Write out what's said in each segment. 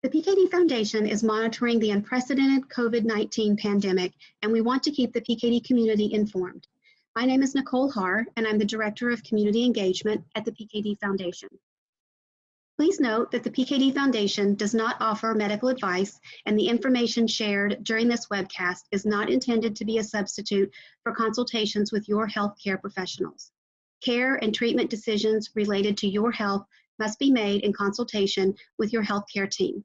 The PKD Foundation is monitoring the unprecedented COVID-19 pandemic, and we want to keep the PKD community informed. My name is Nicole Haar, and I'm the Director of Community Engagement at the PKD Foundation. Please note that the PKD Foundation does not offer medical advice, and the information shared during this webcast is not intended to be a substitute for consultations with your healthcare professionals. Care and treatment decisions related to your health must be made in consultation with your healthcare team.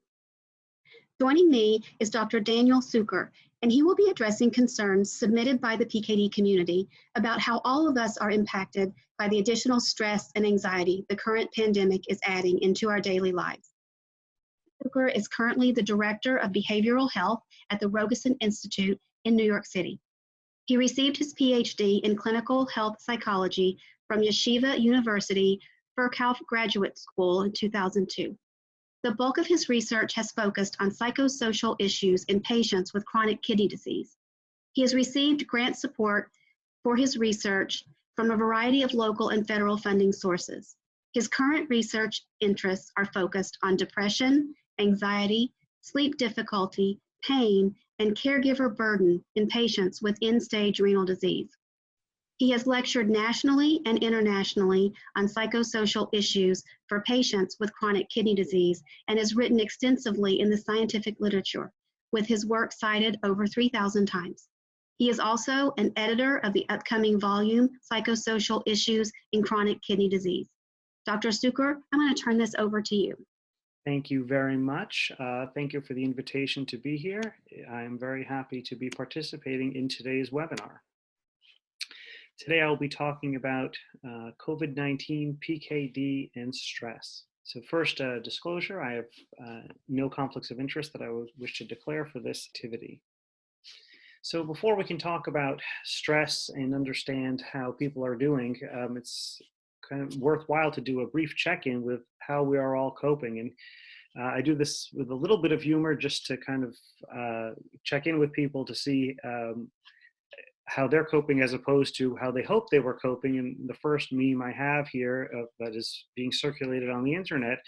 Joining me is Dr. Daniel Cukor, and he will be addressing concerns submitted by the PKD community about how all of us are impacted by the additional stress and anxiety the current pandemic is adding into our daily lives. Cukor is currently the Director of Behavioral Health at the Rogosin Institute in New York City. He received his Ph.D. in Clinical Health Psychology from Yeshiva University Furkauf Graduate School in 2002. The bulk of his research has focused on psychosocial issues in patients with chronic kidney disease. He has received grant support for his research from a variety of local and federal funding sources. His current research interests are focused on depression, anxiety, sleep difficulty, pain, and caregiver burden in patients with end-stage renal disease. He has lectured nationally and internationally on psychosocial issues for patients with chronic kidney disease and has written extensively in the scientific literature, with his work cited over 3,000 times. He is also an editor of the upcoming volume, Psychosocial Issues in Chronic Kidney Disease. Dr. Cukor, I'm going to turn this over to you. Thank you very much. Thank you for the invitation to be here. I am very happy to be participating in today's webinar. Today I will be talking about COVID-19, PKD, and stress. So first, disclosure, I have no conflicts of interest that I would wish to declare for this activity. So before we can talk about stress and understand how people are doing, it's kind of worthwhile to do a brief check-in with how we are all coping. And I do this with a little bit of humor just to kind of check in with people to see how they're coping as opposed to how they hope they were coping. And the first meme I have here that is being circulated on the internet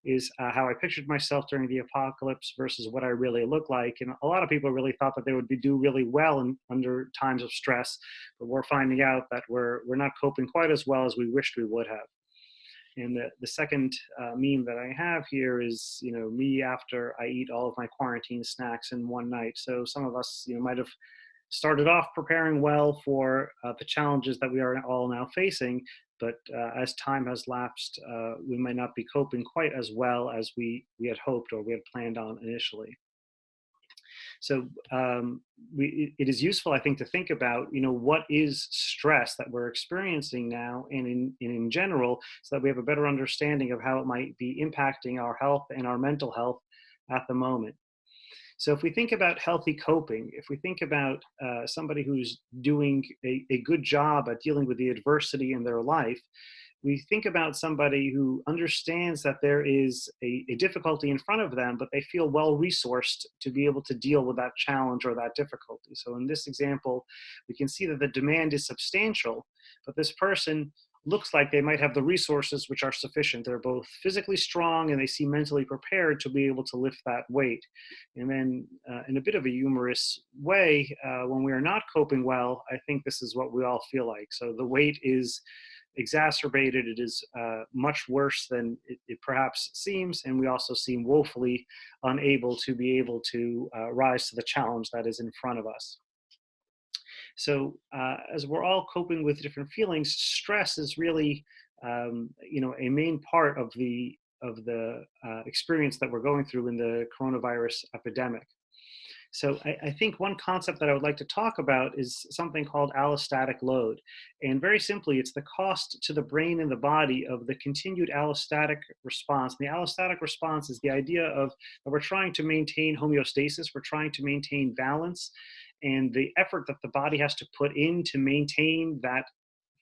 is how I pictured myself during the apocalypse versus what I really look like. And a lot of people really thought that they would do really well under times of stress, but we're finding out that we're not coping quite as well as we wished we would have. And the second meme that I have here is, me after I eat all of my quarantine snacks in one night. So some of us, might have started off preparing well for the challenges that we are all now facing, but as time has lapsed, we might not be coping quite as well as we had hoped or we had planned on initially. So it is useful, I think, to think about, what is stress that we're experiencing now and in general, so that we have a better understanding of how it might be impacting our health and our mental health at the moment. So if we think about healthy coping, if we think about somebody who's doing a good job at dealing with the adversity in their life, we think about somebody who understands that there is a difficulty in front of them, but they feel well-resourced to be able to deal with that challenge or that difficulty. So in this example, we can see that the demand is substantial, but this person looks like they might have the resources which are sufficient. They're both physically strong and they seem mentally prepared to be able to lift that weight. And then in a bit of a humorous way, when we are not coping well, I think this is what we all feel like. So the weight is exacerbated. It is much worse than it perhaps seems. And we also seem woefully unable to be able to rise to the challenge that is in front of us. So as we're all coping with different feelings, stress is really, a main part of the experience that we're going through in the coronavirus epidemic. So I think one concept that I would like to talk about is something called allostatic load. And very simply, it's the cost to the brain and the body of the continued allostatic response. And the allostatic response is the idea of that we're trying to maintain homeostasis, we're trying to maintain balance, and the effort that the body has to put in to maintain that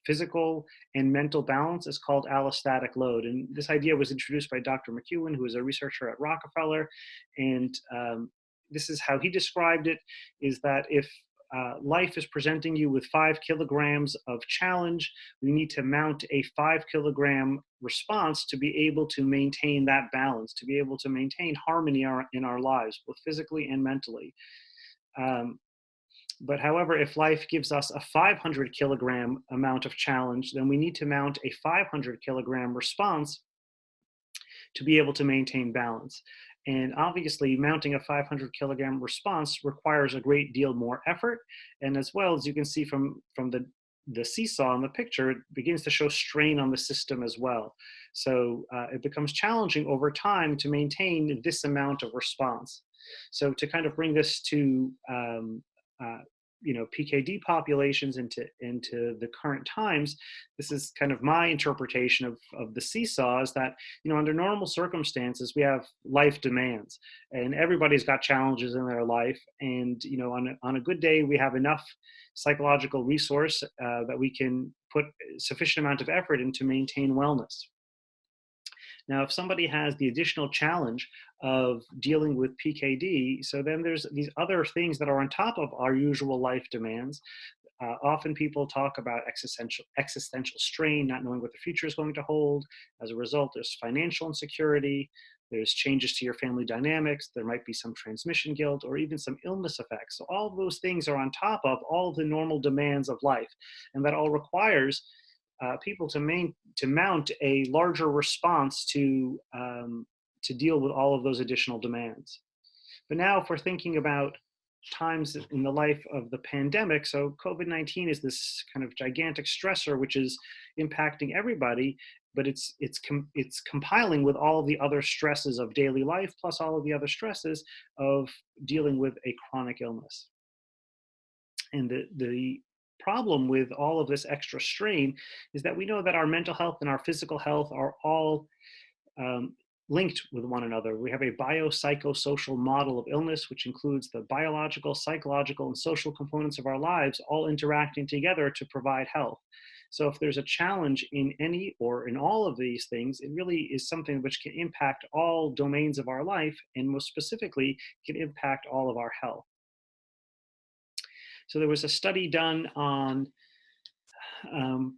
physical and mental balance is called allostatic load. And this idea was introduced by Dr. McEwen, who is a researcher at Rockefeller. And this is how he described it, is that if life is presenting you with 5 kilograms of challenge, we need to mount a 5 kilogram response to be able to maintain that balance, to be able to maintain harmony in our lives, both physically and mentally. But however, if life gives us a 500 kilogram amount of challenge, then we need to mount a 500 kilogram response to be able to maintain balance. And obviously, mounting a 500 kilogram response requires a great deal more effort. And as well, as you can see from the seesaw in the picture, it begins to show strain on the system as well. So it becomes challenging over time to maintain this amount of response. So to kind of bring this to PKD populations into the current times, this is kind of my interpretation of the seesaw, is that, under normal circumstances, we have life demands, and everybody's got challenges in their life. And, on a good day, we have enough psychological resource that we can put sufficient amount of effort into maintain wellness. Now, if somebody has the additional challenge of dealing with PKD, so then there's these other things that are on top of our usual life demands. Often people talk about existential strain, not knowing what the future is going to hold. As a result, there's financial insecurity, there's changes to your family dynamics, there might be some transmission guilt, or even some illness effects. So all of those things are on top of all of the normal demands of life, and that all requires people to mount a larger response to deal with all of those additional demands. But now, if we're thinking about times in the life of the pandemic, so COVID-19 is this kind of gigantic stressor which is impacting everybody, but it's compiling with all of the other stresses of daily life, plus all of the other stresses of dealing with a chronic illness. And the problem with all of this extra strain is that we know that our mental health and our physical health are all linked with one another. We have a biopsychosocial model of illness, which includes the biological, psychological, and social components of our lives all interacting together to provide health. So if there's a challenge in any or in all of these things, it really is something which can impact all domains of our life, and most specifically can impact all of our health. So there was a study done on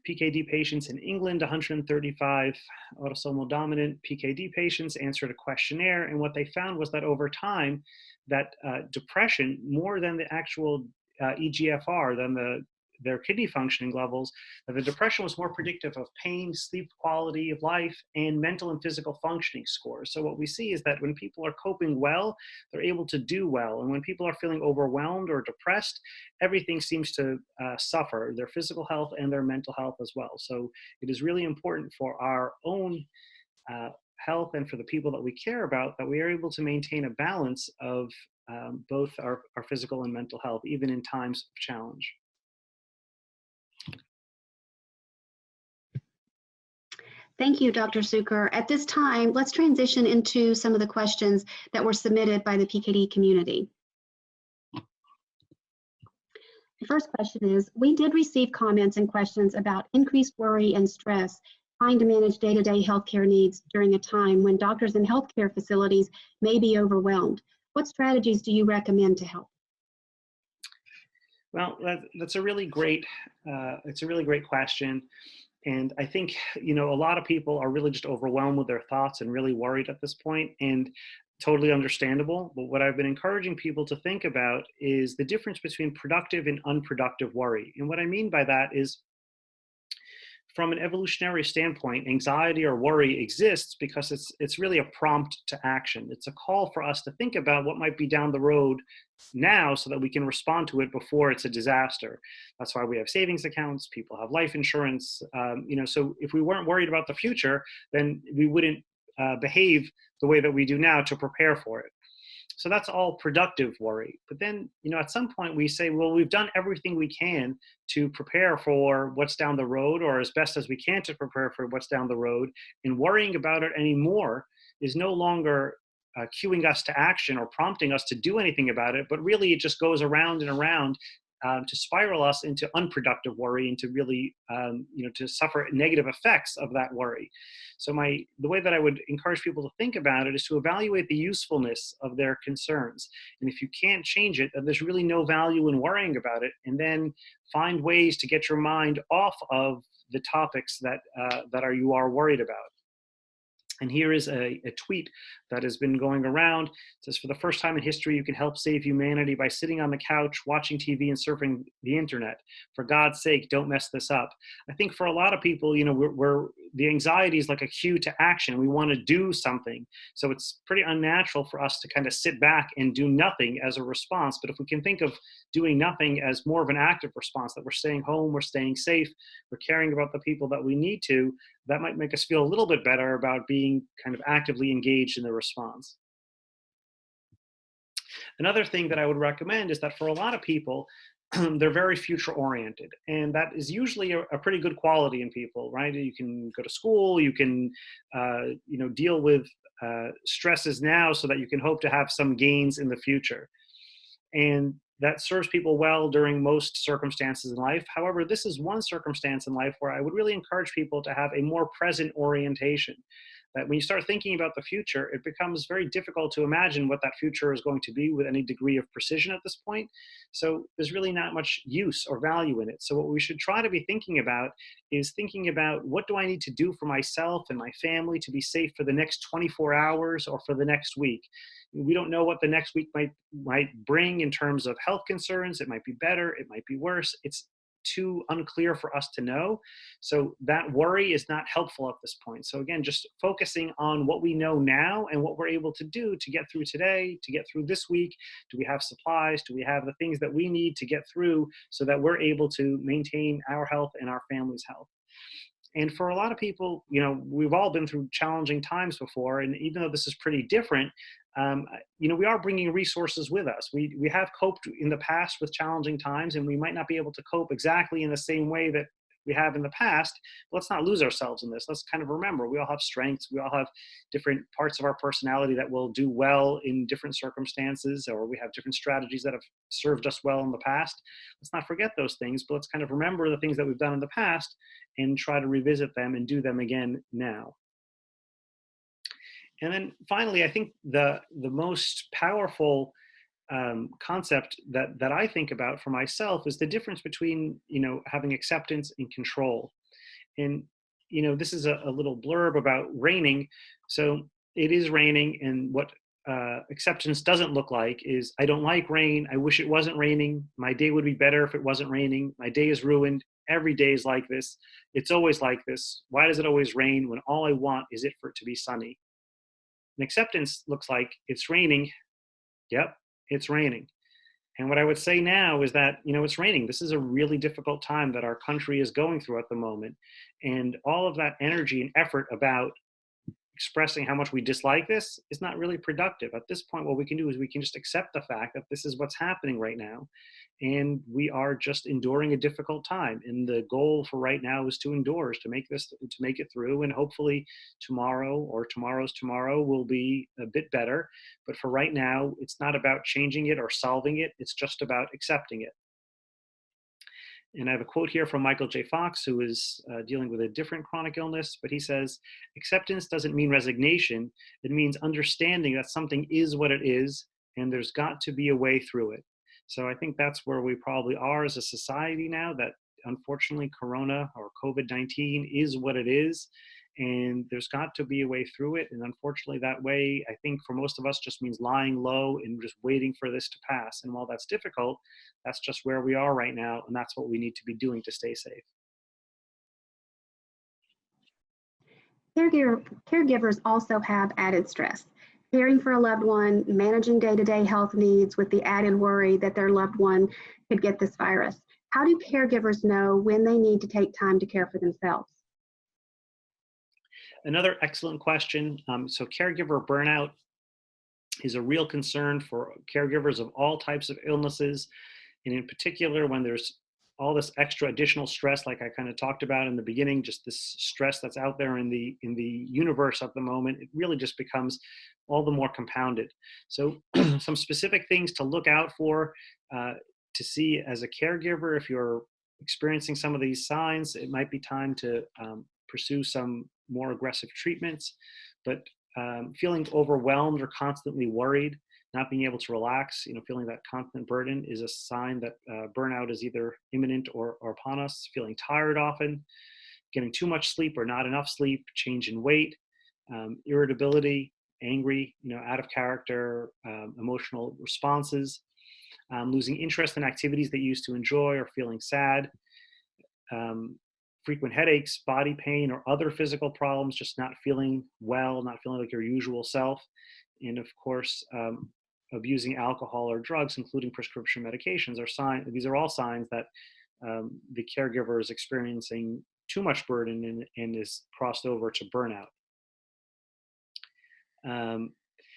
PKD patients in England. 135 autosomal dominant PKD patients answered a questionnaire, and what they found was that over time, that depression, more than the actual EGFR, than their kidney functioning levels, that the depression was more predictive of pain, sleep quality of life, and mental and physical functioning scores. So what we see is that when people are coping well, they're able to do well. And when people are feeling overwhelmed or depressed, everything seems to suffer, their physical health and their mental health as well. So it is really important for our own health and for the people that we care about that we are able to maintain a balance of both our physical and mental health, even in times of challenge. Thank you, Dr. Cukor. At this time, let's transition into some of the questions that were submitted by the PKD community. The first question is, we did receive comments and questions about increased worry and stress trying to manage day-to-day healthcare needs during a time when doctors and healthcare facilities may be overwhelmed. What strategies do you recommend to help? Well, that's a really great, it's a really great question. And I think, a lot of people are really just overwhelmed with their thoughts and really worried at this point, and totally understandable. But what I've been encouraging people to think about is the difference between productive and unproductive worry. And what I mean by that is, from an evolutionary standpoint, anxiety or worry exists because it's really a prompt to action. It's a call for us to think about what might be down the road now so that we can respond to it before it's a disaster. That's why we have savings accounts, people have life insurance. So if we weren't worried about the future, then we wouldn't behave the way that we do now to prepare for it. So that's all productive worry. But then, at some point we say, well, we've done everything we can to prepare for what's down the road, or as best as we can to prepare for what's down the road, and worrying about it anymore is no longer cueing us to action or prompting us to do anything about it, but really it just goes around and around to spiral us into unproductive worry and to really, to suffer negative effects of that worry. So the way that I would encourage people to think about it is to evaluate the usefulness of their concerns. And if you can't change it, then there's really no value in worrying about it. And then find ways to get your mind off of the topics that you are worried about. And here is a tweet that has been going around. It says, "For the first time in history, you can help save humanity by sitting on the couch, watching TV, and surfing the internet. For God's sake, don't mess this up." I think for a lot of people, the anxiety is like a cue to action. We want to do something. So it's pretty unnatural for us to kind of sit back and do nothing as a response. But if we can think of doing nothing as more of an active response, that we're staying home, we're staying safe, we're caring about the people that we need to, that might make us feel a little bit better about being kind of actively engaged in the response. Another thing that I would recommend is that for a lot of people, they're very future oriented, and that is usually a pretty good quality in people, right? You can go to school, you can deal with stresses now so that you can hope to have some gains in the future. And that serves people well during most circumstances in life. However, this is one circumstance in life where I would really encourage people to have a more present orientation. That when you start thinking about the future, it becomes very difficult to imagine what that future is going to be with any degree of precision at this point. So there's really not much use or value in it. So what we should try to be thinking about is thinking about, what do I need to do for myself and my family to be safe for the next 24 hours or for the next week? We don't know what the next week might bring in terms of health concerns. It might be better, it might be worse. It's too unclear for us to know. So that worry is not helpful at this point. So again, just focusing on what we know now and what we're able to do to get through today, to get through this week. Do we have supplies? Do we have the things that we need to get through so that we're able to maintain our health and our family's health? And for a lot of people, we've all been through challenging times before. And even though this is pretty different, we are bringing resources with us. We have coped in the past with challenging times, and we might not be able to cope exactly in the same way that we have in the past. But let's not lose ourselves in this. Let's kind of remember, we all have strengths. We all have different parts of our personality that will do well in different circumstances, or we have different strategies that have served us well in the past. Let's not forget those things, but let's kind of remember the things that we've done in the past and try to revisit them and do them again now. And then finally, I think the most powerful concept that I think about for myself is the difference between, having acceptance and control. And, this is a little blurb about raining. So it is raining, and what acceptance doesn't look like is, I don't like rain. I wish it wasn't raining. My day would be better if it wasn't raining. My day is ruined. Every day is like this. It's always like this. Why does it always rain when all I want is it for it to be sunny? And acceptance looks like, it's raining. Yep, it's raining. And what I would say now is that, it's raining. This is a really difficult time that our country is going through at the moment. And all of that energy and effort about expressing how much we dislike this is not really productive. At this point, what we can do is we can just accept the fact that this is what's happening right now. And we are just enduring a difficult time. And the goal for right now is to endure, is to make it through. And hopefully tomorrow or tomorrow's tomorrow will be a bit better. But for right now, it's not about changing it or solving it. It's just about accepting it. And I have a quote here from Michael J. Fox, who is dealing with a different chronic illness, but he says, "Acceptance doesn't mean resignation. It means understanding that something is what it is, and there's got to be a way through it." So I think that's where we probably are as a society now, that unfortunately Corona or COVID-19 is what it is, and there's got to be a way through it. And unfortunately that way, I think for most of us, just means lying low and just waiting for this to pass. And while that's difficult, that's just where we are right now, and that's what we need to be doing to stay safe. Caregivers also have added stress. Caring for a loved one, managing day-to-day health needs with the added worry that their loved one could get this virus. How do caregivers know when they need to take time to care for themselves? Another excellent question. So caregiver burnout is a real concern for caregivers of all types of illnesses. And in particular, when there's all this extra additional stress, like I kind of talked about in the beginning, just this stress that's out there in the universe at the moment, it really just becomes all the more compounded. So some specific things to look out for to see as a caregiver, if you're experiencing some of these signs, it might be time to pursue some more aggressive treatments. But feeling overwhelmed or constantly worried, not being able to relax, feeling that constant burden is a sign that burnout is either imminent or upon us. Feeling tired often, getting too much sleep or not enough sleep, change in weight, irritability, angry, out of character, emotional responses, losing interest in activities that you used to enjoy or feeling sad, frequent headaches, body pain, or other physical problems, just not feeling well, not feeling like your usual self. And of course, abusing alcohol or drugs, including prescription medications, these are all signs that the caregiver is experiencing too much burden and is crossed over to burnout.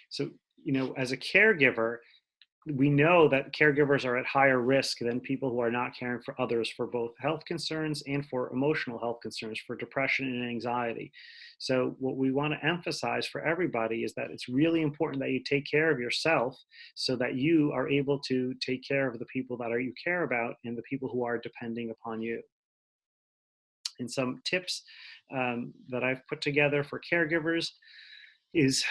So, as a caregiver, we know that caregivers are at higher risk than people who are not caring for others for both health concerns and for emotional health concerns, for depression and anxiety. So what we want to emphasize for everybody is that it's really important that you take care of yourself so that you are able to take care of the people that you care about and the people who are depending upon you. And some tips that I've put together for caregivers is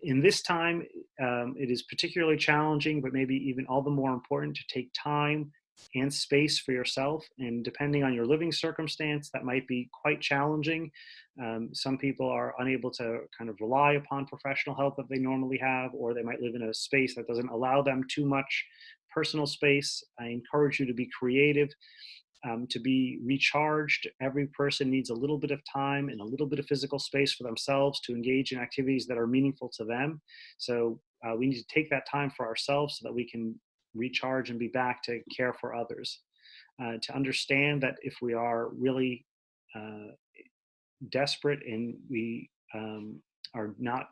in this time, it is particularly challenging, but maybe even all the more important to take time and space for yourself. And depending on your living circumstance, that might be quite challenging. Some people are unable to kind of rely upon professional help that they normally have, or they might live in a space that doesn't allow them too much personal space. I encourage you to be creative. To be recharged. Every person needs a little bit of time and a little bit of physical space for themselves to engage in activities that are meaningful to them. So we need to take that time for ourselves so that we can recharge and be back to care for others. To understand that if we are really desperate and we are not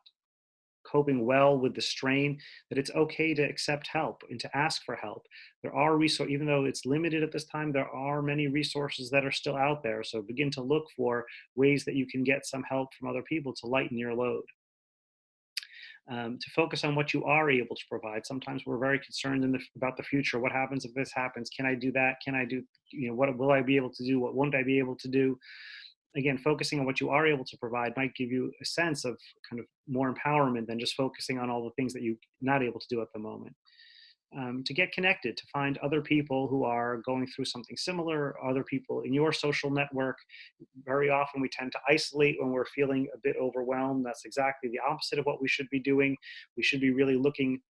coping well with the strain, that it's okay to accept help and to ask for help. There are resources, even though it's limited at this time, there are many resources that are still out there. So begin to look for ways that you can get some help from other people to lighten your load. To focus on what you are able to provide. Sometimes we're very concerned about the future. What happens if this happens? Can I do that? Can I do, what will I be able to do? What won't I be able to do? Again, focusing on what you are able to provide might give you a sense of kind of more empowerment than just focusing on all the things that you're not able to do at the moment. To get connected, to find other people who are going through something similar, other people in your social network. Very often we tend to isolate when we're feeling a bit overwhelmed. That's exactly the opposite of what we should be doing. We should be really looking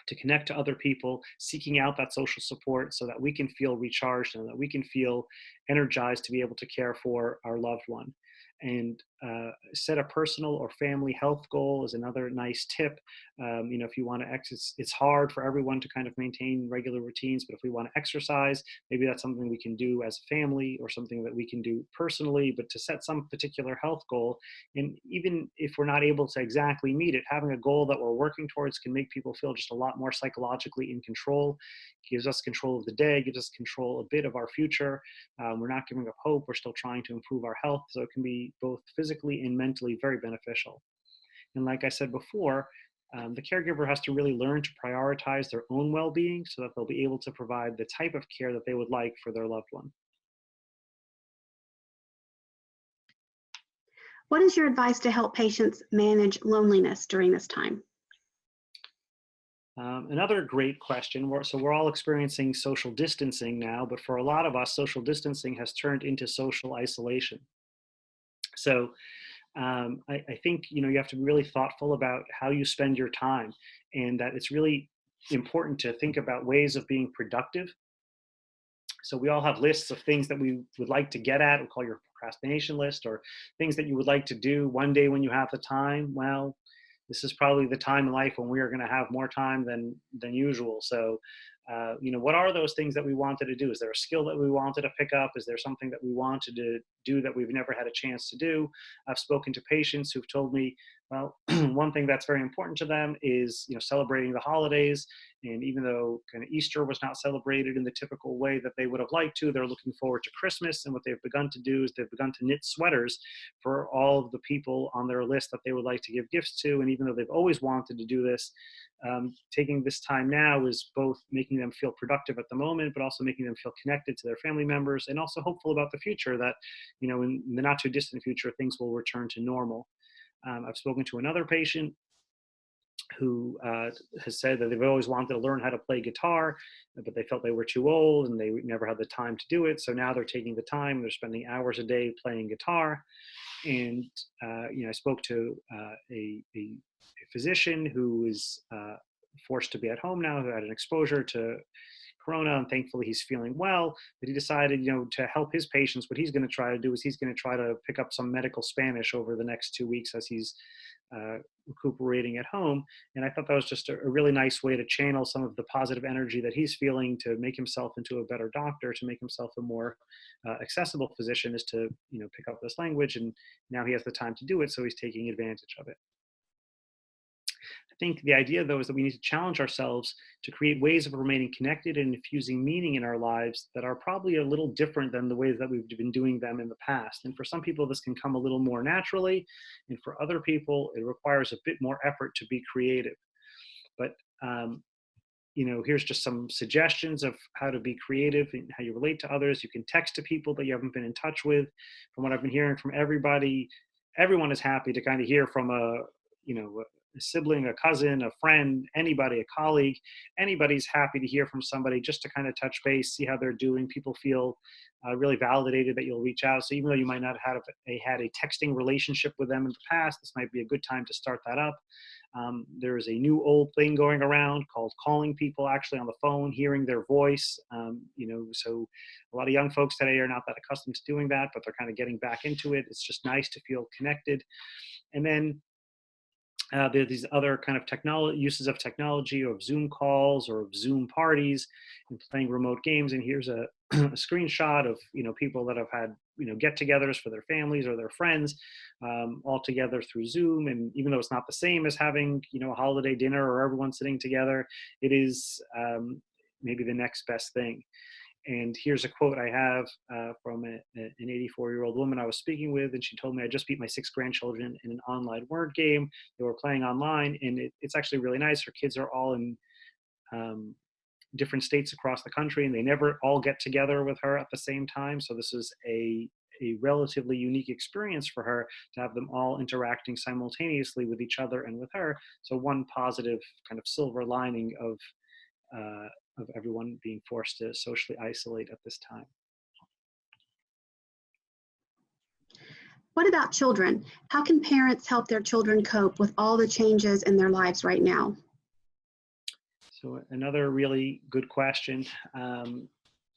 to connect to other people, seeking out that social support so that we can feel recharged and that we can feel energized to be able to care for our loved one. And set a personal or family health goal is another nice tip. If you want to it's hard for everyone to kind of maintain regular routines, but if we want to exercise, maybe that's something we can do as a family or something that we can do personally, but to set some particular health goal. And even if we're not able to exactly meet it, having a goal that we're working towards can make people feel just a lot more psychologically in control. Gives us control of the day, gives us control a bit of our future. We're not giving up hope. We're still trying to improve our health. So it can be both physically and mentally very beneficial. And like I said before, the caregiver has to really learn to prioritize their own well-being so that they'll be able to provide the type of care that they would like for their loved one. What is your advice to help patients manage loneliness during this time? Another great question. We're all experiencing social distancing now, but for a lot of us, social distancing has turned into social isolation. So I think you have to be really thoughtful about how you spend your time, and that it's really important to think about ways of being productive. So we all have lists of things that we would like to get at. We'll call your procrastination list, or things that you would like to do one day when you have the time. Well, this is probably the time in life when we are going to have more time than usual. So, what are those things that we wanted to do? Is there a skill that we wanted to pick up? Is there something that we wanted to do that we've never had a chance to do? I've spoken to patients who've told me, Well, one thing that's very important to them is, celebrating the holidays. And even though kind of Easter was not celebrated in the typical way that they would have liked to, they're looking forward to Christmas. And what they've begun to do is they've begun to knit sweaters for all of the people on their list that they would like to give gifts to. And even though they've always wanted to do this, taking this time now is both making them feel productive at the moment, but also making them feel connected to their family members, and also hopeful about the future that, in the not too distant future, things will return to normal. I've spoken to another patient who has said that they've always wanted to learn how to play guitar, but they felt they were too old and they never had the time to do it. So now they're taking the time, they're spending hours a day playing guitar. And, I spoke to a physician who is forced to be at home now, who had an exposure to Corona, and thankfully he's feeling well. But he decided, to help his patients, what he's going to try to do is he's going to try to pick up some medical Spanish over the next 2 weeks as he's recuperating at home. And I thought that was just a really nice way to channel some of the positive energy that he's feeling, to make himself into a better doctor, to make himself a more accessible physician, is to, pick up this language. And now he has the time to do it, so he's taking advantage of it. I think the idea, though, is that we need to challenge ourselves to create ways of remaining connected and infusing meaning in our lives that are probably a little different than the ways that we've been doing them in the past. And for some people, this can come a little more naturally. And for other people, it requires a bit more effort to be creative. But, here's just some suggestions of how to be creative and how you relate to others. You can text to people that you haven't been in touch with. From what I've been hearing from everybody, everyone is happy to kind of hear from a sibling, a cousin, a friend, anybody, a colleague. Anybody's happy to hear from somebody, just to kind of touch base, see how they're doing. People feel really validated that you'll reach out. So even though you might not have had a texting relationship with them in the past, this might be a good time to start that up. There's a new old thing going around called calling people actually on the phone, hearing their voice. So a lot of young folks today are not that accustomed to doing that, but they're kind of getting back into it. It's just nice to feel connected. And then there are these other kind of uses of technology, of Zoom calls or of Zoom parties, and playing remote games. And here's a screenshot of people that have had get-togethers for their families or their friends, all together through Zoom. And even though it's not the same as having a holiday dinner or everyone sitting together, it is maybe the next best thing. And here's a quote I have from an 84-year-old woman I was speaking with, and she told me, I just beat my 6 grandchildren in an online word game. They were playing online, and it's actually really nice. Her kids are all in different states across the country, and they never all get together with her at the same time. So this is a relatively unique experience for her to have them all interacting simultaneously with each other and with her. So one positive kind of silver lining of everyone being forced to socially isolate at this time. What about children? How can parents help their children cope with all the changes in their lives right now? So another really good question.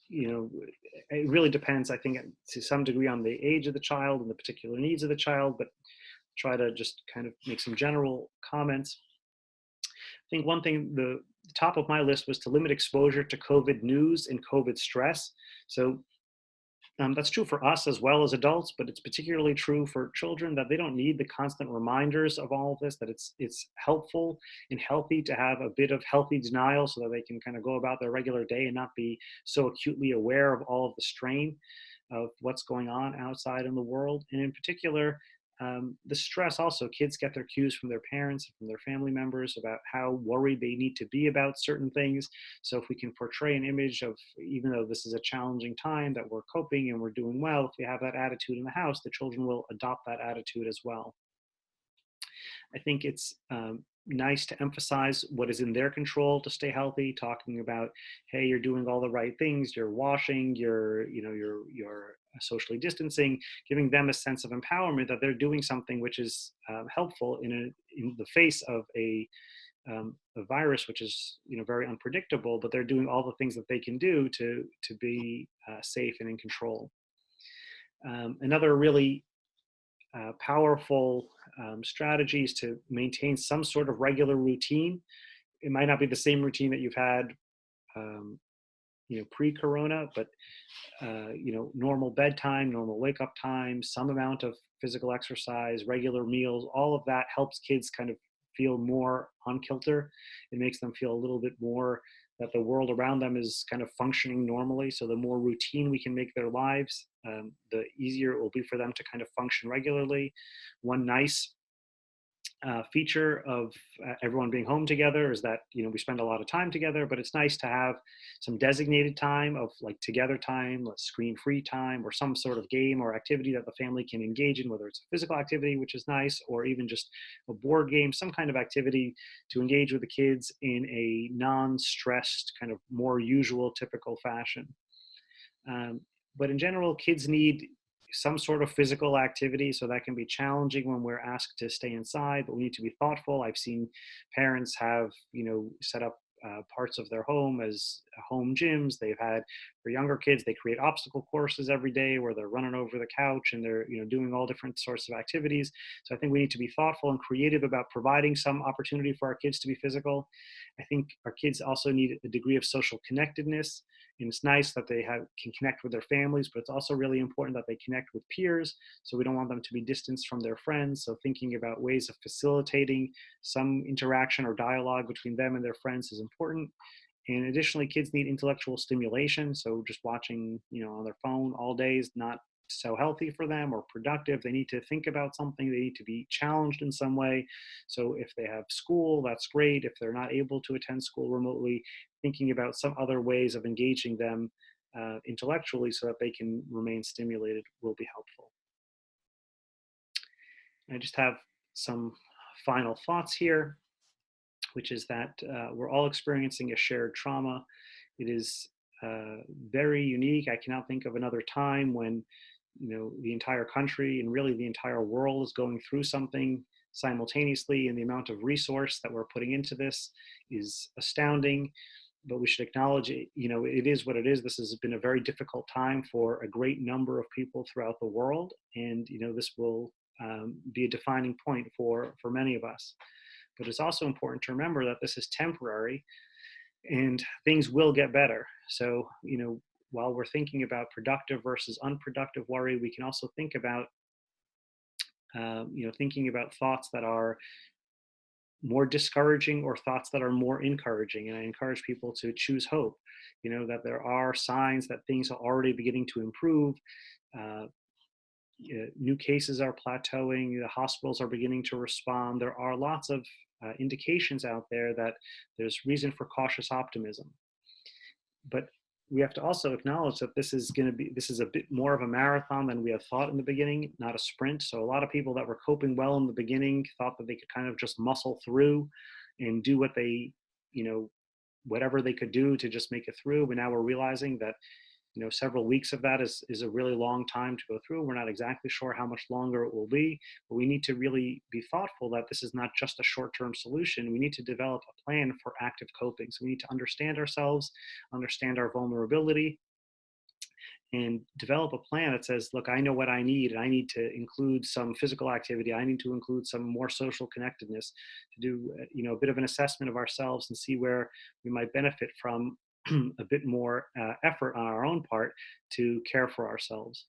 It really depends, I think, to some degree on the age of the child and the particular needs of the child, but try to just kind of make some general comments. I think one thing, the top of my list was to limit exposure to COVID news and COVID stress. So that's true for us as well as adults, but it's particularly true for children, that they don't need the constant reminders of all of this, that it's helpful and healthy to have a bit of healthy denial so that they can kind of go about their regular day and not be so acutely aware of all of the strain of what's going on outside in the world. And in particular, the stress also, kids get their cues from their parents and from their family members about how worried they need to be about certain things. So if we can portray an image of, even though this is a challenging time, that we're coping and we're doing well, if we have that attitude in the house, the children will adopt that attitude as well. I think it's nice to emphasize what is in their control to stay healthy, talking about, hey, you're doing all the right things, you're washing, you're socially distancing, giving them a sense of empowerment that they're doing something which is helpful in the face of a virus which is very unpredictable, but they're doing all the things that they can do to be safe and in control. Another really powerful strategies to maintain some sort of regular routine. It might not be the same routine that you've had pre-corona, but normal bedtime, normal wake up time, some amount of physical exercise, regular meals, all of that helps kids kind of feel more on kilter. It makes them feel a little bit more that the world around them is kind of functioning normally. So the more routine we can make their lives, the easier it will be for them to kind of function regularly. One nice feature of everyone being home together is that we spend a lot of time together, but it's nice to have some designated time of like together time, screen-free time, or some sort of game or activity that the family can engage in, whether it's a physical activity, which is nice, or even just a board game, some kind of activity to engage with the kids in a non-stressed, kind of more usual, typical fashion. But in general, kids need some sort of physical activity, so that can be challenging when we're asked to stay inside, but we need to be thoughtful. I've seen parents have, set up parts of their home as home gyms. They've had, for younger kids, they create obstacle courses every day where they're running over the couch and they're, doing all different sorts of activities. So I think we need to be thoughtful and creative about providing some opportunity for our kids to be physical. I think our kids also need a degree of social connectedness. And it's nice that they can connect with their families, but it's also really important that they connect with peers. So we don't want them to be distanced from their friends. So thinking about ways of facilitating some interaction or dialogue between them and their friends is important. And additionally, kids need intellectual stimulation. So just watching, on their phone all day is not so healthy for them or productive. They need to think about something. They need to be challenged in some way. So if they have school, that's great. If they're not able to attend school remotely, thinking about some other ways of engaging them intellectually so that they can remain stimulated will be helpful. I just have some final thoughts here, which is that we're all experiencing a shared trauma. It is very unique. I cannot think of another time when the entire country and really the entire world is going through something simultaneously, and the amount of resource that we're putting into this is astounding. But we should acknowledge it, it is what it is. This has been a very difficult time for a great number of people throughout the world, and this will be a defining point for many of us. But it's also important to remember that this is temporary and things will get better. So, while we're thinking about productive versus unproductive worry, we can also think about, thinking about thoughts that are more discouraging or thoughts that are more encouraging. And I encourage people to choose hope, that there are signs that things are already beginning to improve. New cases are plateauing. The hospitals are beginning to respond. There are lots of indications out there that there's reason for cautious optimism. But we have to also acknowledge that this is a bit more of a marathon than we had thought in the beginning, not a sprint. So a lot of people that were coping well in the beginning thought that they could kind of just muscle through and do what they, whatever they could do to just make it through. But now we're realizing that, several weeks of that is a really long time to go through. We're not exactly sure how much longer it will be, but we need to really be thoughtful that this is not just a short-term solution. We need to develop a plan for active coping. So we need to understand ourselves, understand our vulnerability, and develop a plan that says, look, I know what I need, and I need to include some physical activity. I need to include some more social connectedness, to do a bit of an assessment of ourselves and see where we might benefit from a bit more effort on our own part to care for ourselves.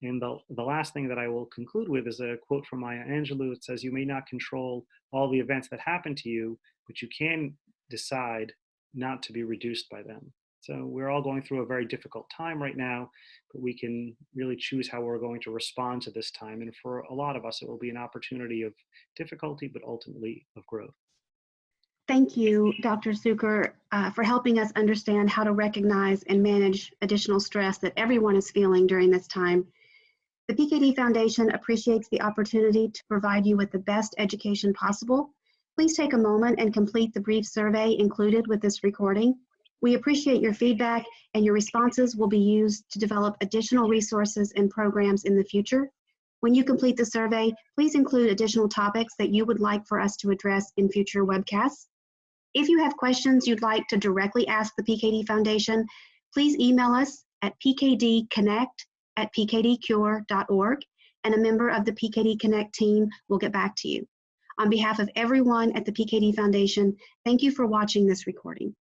And the last thing that I will conclude with is a quote from Maya Angelou. It says, "You may not control all the events that happen to you, but you can decide not to be reduced by them." So we're all going through a very difficult time right now, but we can really choose how we're going to respond to this time. And for a lot of us, it will be an opportunity of difficulty, but ultimately of growth. Thank you, Dr. Cukor, for helping us understand how to recognize and manage additional stress that everyone is feeling during this time. The PKD Foundation appreciates the opportunity to provide you with the best education possible. Please take a moment and complete the brief survey included with this recording. We appreciate your feedback, and your responses will be used to develop additional resources and programs in the future. When you complete the survey, please include additional topics that you would like for us to address in future webcasts. If you have questions you'd like to directly ask the PKD Foundation, please email us at pkdconnect@pkdcure.org, and a member of the PKD Connect team will get back to you. On behalf of everyone at the PKD Foundation, thank you for watching this recording.